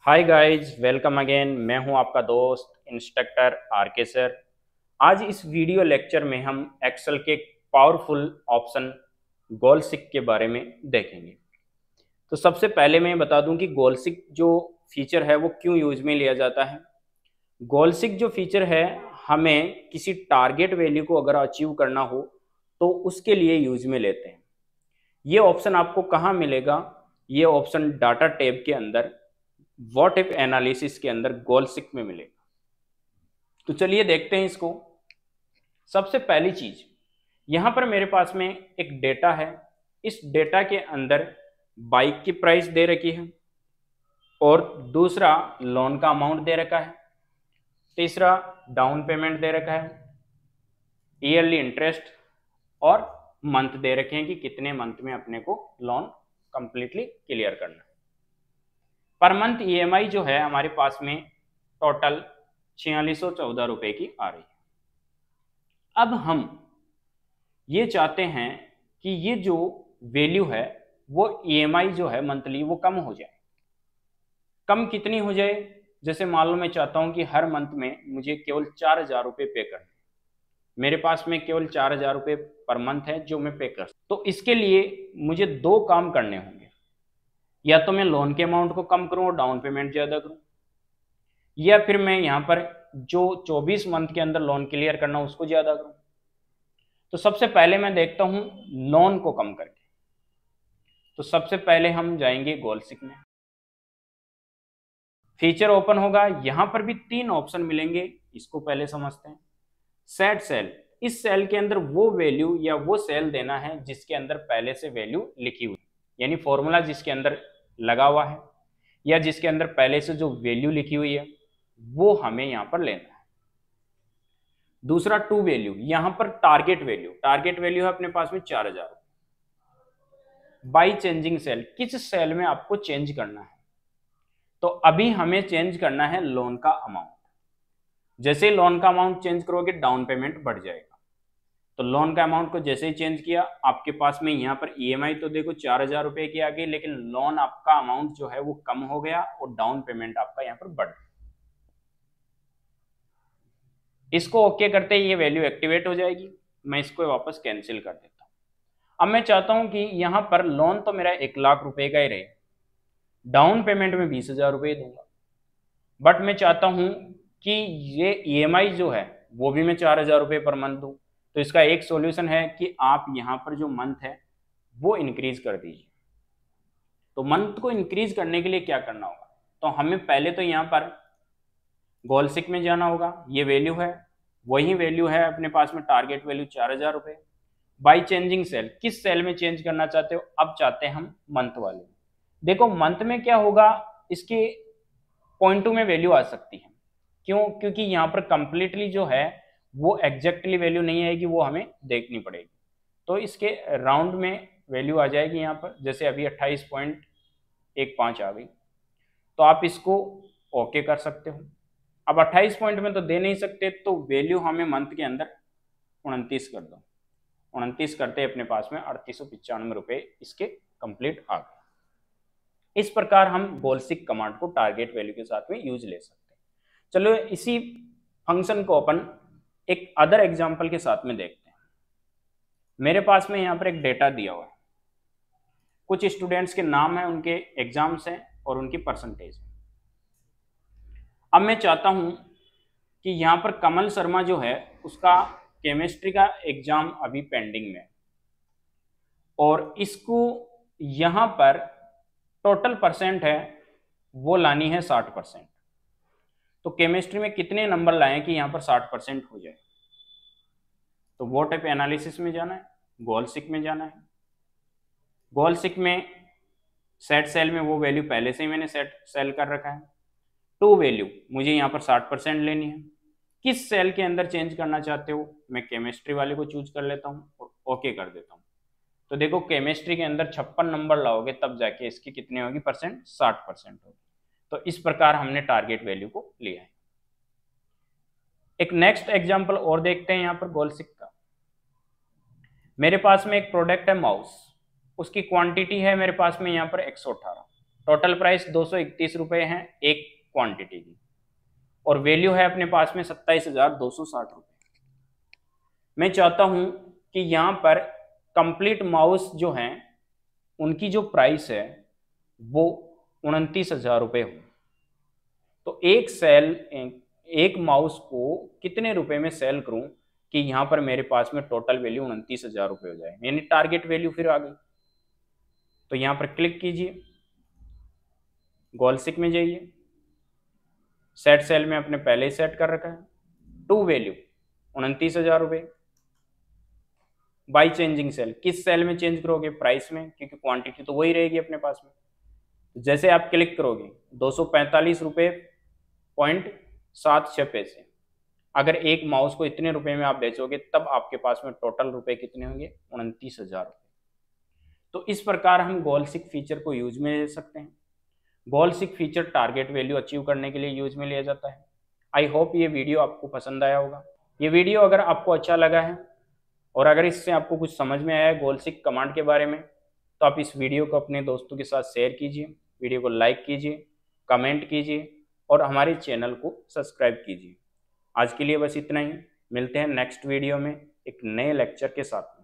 Hi guys, welcome again. मैं हूं आपका दोस्त इंस्ट्रक्टर आरके सर। आज इस वीडियो लेक्चर में हम एक्सेल के पावरफुल ऑप्शन गोलसिक के बारे में देखेंगे। तो सबसे पहले मैं बता दूं कि गोलसिक जो फीचर है वो क्यों यूज में लिया जाता है। गोलसिक जो फीचर है, हमें किसी टारगेट वैल्यू को अगर अचीव करना हो तो उसके लिए यूज में लेते हैं। ये ऑप्शन आपको कहाँ मिलेगा? ये ऑप्शन डाटा टैब के अंदर व्हाट इफ एनालिसिस के अंदर गोलसिक में मिलेगा। तो चलिए देखते हैं इसको। सबसे पहली चीज, यहां पर मेरे पास में एक डेटा है। इस डेटा के अंदर बाइक की प्राइस दे रखी है और दूसरा लोन का अमाउंट दे रखा है, तीसरा डाउन पेमेंट दे रखा है, ईयरली इंटरेस्ट और मंथ दे रखे हैं कि कितने मंथ में अपने को लोन कंप्लीटली क्लियर करना है। पर मंथ ईएमआई जो है हमारे पास में टोटल 4614 रुपए की आ रही है। अब हम ये चाहते हैं कि ये जो वैल्यू है वो ईएमआई जो है मंथली वो कम हो जाए। कम कितनी हो जाए? जैसे मान लो मैं चाहता हूं कि हर मंथ में मुझे केवल 4000 रुपये पे करने, मेरे पास में केवल 4000 रुपये पर मंथ है जो मैं पे कर, तो इसके लिए मुझे दो काम करने होंगे। या तो मैं लोन के अमाउंट को कम करूं और डाउन पेमेंट ज्यादा करूं, या फिर मैं यहां पर जो 24 मंथ के अंदर लोन क्लियर करना उसको ज्यादा करूं। तो सबसे पहले मैं देखता हूं लोन को कम करके। तो सबसे पहले हम जाएंगे गोलसिक में, फीचर ओपन होगा। यहां पर भी तीन ऑप्शन मिलेंगे, इसको पहले समझते हैं। सेट सेल, इस सेल के अंदर वो वैल्यू या वो सेल देना है जिसके अंदर पहले से वैल्यू लिखी हुई, यानी फॉर्मूला जिसके अंदर लगा हुआ है या जिसके अंदर पहले से जो वैल्यू लिखी हुई है वो हमें यहां पर लेना है। दूसरा टू वैल्यू, यहां पर टारगेट वैल्यू, टारगेट वैल्यू है अपने पास में 4000। बाई चेंजिंग सेल, किस सेल में आपको चेंज करना है? तो अभी हमें चेंज करना है लोन का अमाउंट। जैसे ही लोन का अमाउंट चेंज करोगे डाउन पेमेंट बढ़ जाएगा। तो लोन का अमाउंट को जैसे ही चेंज किया, आपके पास में यहाँ पर ईएमआई तो देखो 4000 रुपए की आ गई, लेकिन लोन आपका अमाउंट जो है वो कम हो गया और डाउन पेमेंट आपका यहाँ पर बढ़ गया। इसको ओके करते ही ये वैल्यू एक्टिवेट हो जाएगी। मैं इसको वापस कैंसिल कर देता हूँ। अब मैं चाहता हूं कि यहां पर लोन तो मेरा 1 लाख रुपए का ही रहे, डाउन पेमेंट में 20,000 रुपये दूंगा, बट मैं चाहता हूं कि ये ईएमआई जो है वो भी मैं 4000 रुपये पर मंथ दूं। तो इसका एक सॉल्यूशन है कि आप यहां पर जो मंथ है वो इंक्रीज कर दीजिए। तो मंथ को इंक्रीज करने के लिए क्या करना होगा? तो हमें पहले तो यहाँ पर गोलसिक में जाना होगा। ये वैल्यू है, वही वैल्यू है अपने पास में टारगेट वैल्यू 4000 रुपये। बाई चेंजिंग सेल, किस सेल में चेंज करना चाहते हो? अब चाहते हैं हम मंथ वाले में। देखो मंथ में क्या होगा, इसके पॉइंट टू में वैल्यू आ सकती है। क्यों? क्योंकि यहाँ पर कंप्लीटली जो है वो एग्जैक्टली वैल्यू नहीं आएगी, वो हमें देखनी पड़ेगी। तो इसके राउंड में वैल्यू आ जाएगी यहाँ पर, जैसे अभी 28.15 आ गई। तो आप इसको ओके कर सकते हो। अब 28 पॉइंट में तो दे नहीं सकते, तो वैल्यू हमें मंथ के अंदर 29 कर दो। 29 करते अपने पास में 3895 रुपये इसके कंप्लीट आ गए। इस प्रकार हम गोलसिक कमांड को टारगेट वैल्यू के साथ में यूज ले सकते हैं। चलो इसी फंक्शन को अपन एक अदर एग्जांपल के साथ में देखते हैं। मेरे पास में यहाँ पर एक डेटा दिया हुआ है, कुछ स्टूडेंट्स के नाम है, उनके एग्जाम्स हैं और उनकी परसेंटेज है। अब मैं चाहता हूं कि यहाँ पर कमल शर्मा जो है उसका केमिस्ट्री का एग्जाम अभी पेंडिंग में, और इसको यहाँ पर टोटल परसेंट है वो लानी है 60%। तो केमिस्ट्री में कितने नंबर लाए कि यहाँ पर 60% हो जाए? तो वो टाइप एनालिसिस में जाना है, गोलसिक में जाना है। गोलसिक में सेट सेल में वो वैल्यू पहले से ही मैंने सेट सेल कर रखा है। टू वैल्यू मुझे यहाँ पर 60% लेनी है। किस सेल के अंदर चेंज करना चाहते हो? मैं केमिस्ट्री वाले को चूज कर लेता हूँ और ओके कर देता हूँ। तो देखो केमिस्ट्री के अंदर 56 नंबर लाओगे तब जाके इसकी कितनी होगी परसेंट? 60% होगी। तो इस प्रकार हमने टारगेट वैल्यू को लिया है। एक नेक्स्ट एग्जांपल और देखते हैं यहाँ पर गोलसिक का। मेरे पास में एक प्रोडक्ट है माउस, उसकी क्वांटिटी है मेरे पास में यहाँ पर 118। टोटल प्राइस 231 रुपये है एक क्वांटिटी की, और वैल्यू है अपने पास में 27,260 रुपये। मैं चाहता हूं कि यहाँ पर कंप्लीट माउस जो हैं उनकी जो प्राइस है वो 29,000 रुपये हो। तो एक माउस को कितने रुपए में सेल करूं कि यहां पर मेरे पास में टोटल वैल्यू 29,000 रुपये हो जाए, यानी टारगेट वैल्यू फिर आ गई। तो यहां पर क्लिक कीजिए, गोलसिक में जाइए, सेट सेल में अपने पहले ही सेट कर रखा है, टू वैल्यू 29,000 रुपये। बाई चेंजिंग सेल, किस सेल में चेंज करोगे? प्राइस में, क्योंकि क्वांटिटी तो वही रहेगी अपने पास में। जैसे आप क्लिक करोगे 245 रुपये पॉइंट 76 पैसे, अगर एक माउस को इतने रुपए में आप बेचोगे तब आपके पास में टोटल रुपए कितने होंगे? 29,000 रुपये। तो इस प्रकार हम गोलसिक फीचर को यूज में ले सकते हैं। गोलसिक फीचर टारगेट वैल्यू अचीव करने के लिए यूज में लिया जाता है। आई होप ये वीडियो आपको पसंद आया होगा। ये वीडियो अगर आपको अच्छा लगा है और अगर इससे आपको कुछ समझ में आया है गोलसिक कमांड के बारे में, तो आप इस वीडियो को अपने दोस्तों के साथ शेयर कीजिए, वीडियो को लाइक कीजिए, कमेंट कीजिए और हमारे चैनल को सब्सक्राइब कीजिए। आज के लिए बस इतना ही, मिलते हैं नेक्स्ट वीडियो में एक नए लेक्चर के साथ।